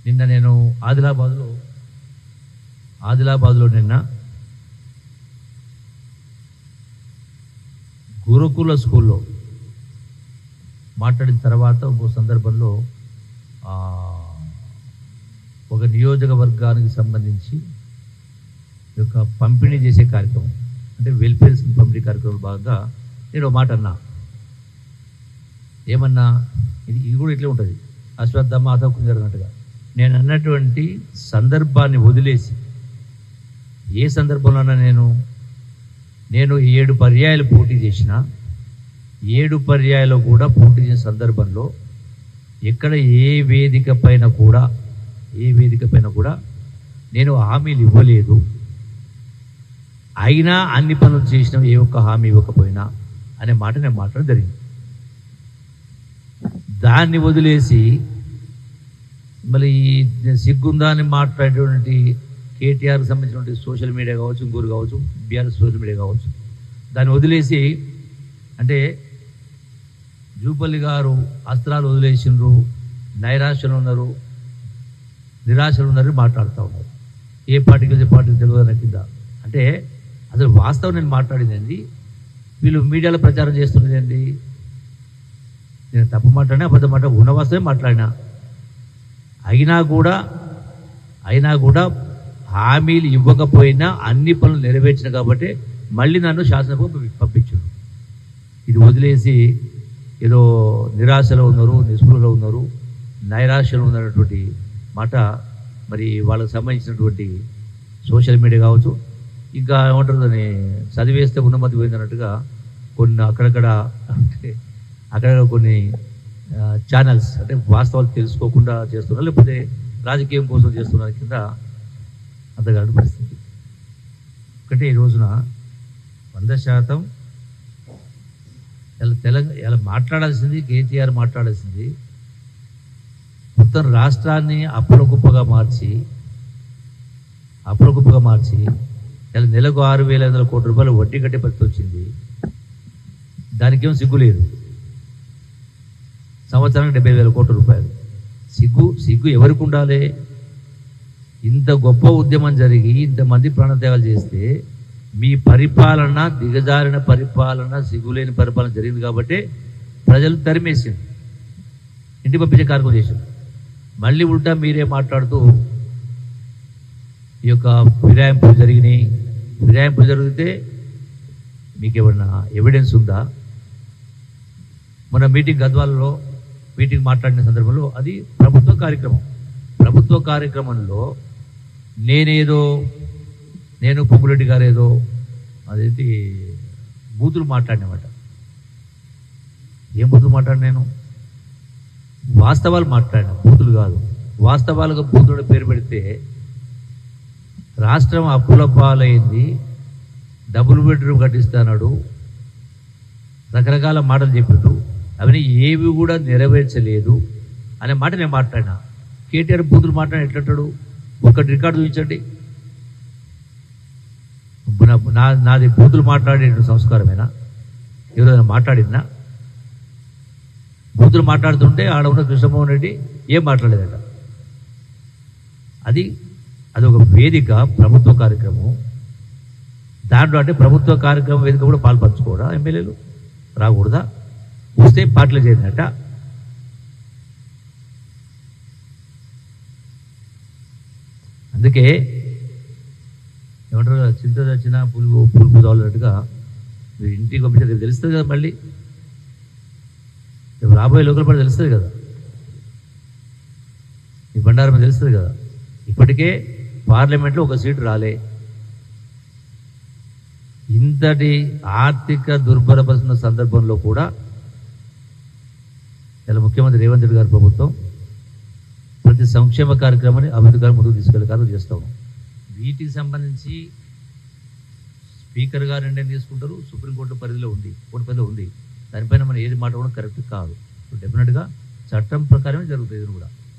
నిన్న నేను ఆదిలాబాద్లో నిన్న గురుకుల స్కూల్లో మాట్లాడిన తర్వాత ఇంకో సందర్భంలో ఒక నియోజకవర్గానికి సంబంధించి యొక్క పంపిణీ చేసే కార్యక్రమం అంటే వెల్ఫేర్ స్కీమ్ పంపిణీ కార్యక్రమం భాగంగా నేను ఒక మాట అన్నా. ఏమన్నా ఇది కూడా ఇట్లే ఉంటుంది, అశ్వత్థామ అతకు జరిగినట్టుగా. నేను అన్నటువంటి సందర్భాన్ని వదిలేసి ఏ సందర్భంలోనైనా నేను 7 పర్యాయాలు పోటీ చేసిన 7 పర్యాయాలు కూడా పోటీ చేసిన సందర్భంలో ఎక్కడ ఏ వేదిక పైన కూడా నేను హామీలు ఇవ్వలేదు. అయినా అన్ని పనులు చేసిన ఏ ఒక్క హామీ ఇవ్వకపోయినా అనే మాట నేను మాట్లాడడం జరిగింది. దాన్ని వదిలేసి మళ్ళీ సిగ్గుందా అని మాట్లాడేటువంటి కేటీఆర్కి సంబంధించినటువంటి సోషల్ మీడియా కావచ్చు, ఇంకోరు కావచ్చు, బీఆర్ఎస్ సోషల్ మీడియా కావచ్చు, దాన్ని వదిలేసి అంటే జూపల్లి గారు అస్త్రాలు వదిలేసిండ్రు, నైరాశ్యలు ఉన్నారు, నిరాశలు ఉన్నారు మాట్లాడుతూ ఉన్నారు. ఏ పార్టీకి వచ్చే పార్టీకి తెలియదు కింద. అంటే అసలు వాస్తవం నేను మాట్లాడింది ఏంది, వీళ్ళు మీడియాలో ప్రచారం చేస్తున్నది ఏంది, నేను తప్పు మాట్లాడినా అబద్ధం మాట్లాడినా ఉన్న వాస్తవమే మాట్లాడినా. అయినా కూడా హామీలు ఇవ్వకపోయినా అన్ని పనులు నెరవేర్చిన కాబట్టి మళ్ళీ నన్ను శాసనసభకు పంపించారు. ఇది వదిలేసి ఏదో నిరాశలో ఉన్నారు, నిస్పృహలో ఉన్నారు, నైరాశ్యలో ఉన్నటువంటి మాట మరి వాళ్ళకి సంబంధించినటువంటి సోషల్ మీడియా కావచ్చు, ఇంకా ఏమంటారు దాన్ని చదివేస్తే ఉన్నమతి పోయిందన్నట్టుగా కొన్ని అక్కడక్కడ కొన్ని ఛానల్స్ అంటే వాస్తవాలు తెలుసుకోకుండా చేస్తున్నారు, లేకపోతే రాజకీయం కోసం చేస్తున్నారు కింద అంతగాని పరిస్థితి. ఒకటే ఈ రోజున 100% ఇలా మాట్లాడాల్సింది కేటీఆర్ మాట్లాడాల్సింది మొత్తం రాష్ట్రాన్ని అప్పుల మార్చి ఇలా నెలకు 6,500 కోట్ల రూపాయలు వడ్డీ కట్టే పరిస్థితి వచ్చింది. దానికేమో సిగ్గు లేదు. సంవత్సరానికి 70,000 కోట్ల రూపాయలు. సిగ్గు ఎవరికి ఉండాలి? ఇంత గొప్ప ఉద్యమం జరిగి ఇంతమంది ప్రాణత్యాగాలు చేస్తే మీ పరిపాలన దిగజారిన పరిపాలన, సిగ్గులేని పరిపాలన జరిగింది కాబట్టి ప్రజలు తరిమేసింది, ఇంటికి పంపించే కార్యక్రమం చేసింది. మళ్ళీ ఉల్టా మీరే మాట్లాడుతూ ఈ యొక్క ఫిరాయింపులు జరిగితే మీకేమన్నా ఎవిడెన్స్ ఉందా? మన గద్వాలలో మీటింగ్ మాట్లాడిన సందర్భంలో అది ప్రభుత్వ కార్యక్రమంలో నేను పొంగులెడ్డి గారు ఏదో అదేంటి బూతులు మాట్లాడినమాట. ఏం బూతులు మాట్లాడిన? నేను వాస్తవాలు మాట్లాడిన, బూతులు కాదు. వాస్తవాలుగా బూతులు పేరు పెడితే రాష్ట్రం అప్పుల పాలైంది, డబుల్ బెడ్రూమ్ కట్టిస్తాడు, రకరకాల మాటలు చెప్పిండు, అవన్నీ ఏవి కూడా నెరవేర్చలేదు అనే మాట నేను మాట్లాడినా. కేటీఆర్ బూతులు మాట్లాడి ఎట్లంటాడు? ఒక్కటి రికార్డు చూపించండి. నాది బూతులు మాట్లాడే సంస్కారమేనా? ఎవరైనా మాట్లాడినా? బూతులు మాట్లాడుతుంటే ఆడ ఉన్న కృష్ణమోహన్ రెడ్డి ఏం మాట్లాడలేదట. అది ఒక వేదిక, ప్రభుత్వ కార్యక్రమం. దాంట్లో అంటే ప్రభుత్వ కార్యక్రమం వేదిక కూడా పాల్పంచుకోవడా? ఎమ్మెల్యేలు రాకూడదా? వస్తే పార్టీలు చేరినట్ట. అందుకే ఏమంటారు, చింత చచ్చినా పులుపు తోలన్నట్టుగా మీరు ఇంటికి పంపించారు తెలుస్తుంది కదా. మళ్ళీ రాబోయే లోకల్ పార్టీ తెలుస్తుంది కదా, ఈ బండారం తెలుస్తుంది కదా. ఇప్పటికే పార్లమెంట్లో ఒక సీటు రాలే. ఇంతటి ఆర్థిక దుర్భరపరుస్తున్న సందర్భంలో కూడా ఇలా ముఖ్యమంత్రి రేవంత్ రెడ్డి గారి ప్రభుత్వం ప్రతి సంక్షేమ కార్యక్రమాన్ని అభివృద్ధి గారు ముందుకు తీసుకెళ్లే కార్యక్రమం చేస్తాము. వీటికి సంబంధించి స్పీకర్ గారు నిర్ణయం తీసుకుంటారు, సుప్రీంకోర్టు పరిధిలో ఉంది. దానిపైన మనం ఏది మాట కూడా కరెక్ట్ కాదు. డెఫినెట్గా చట్టం ప్రకారమే జరుగుతుంది ఇది కూడా.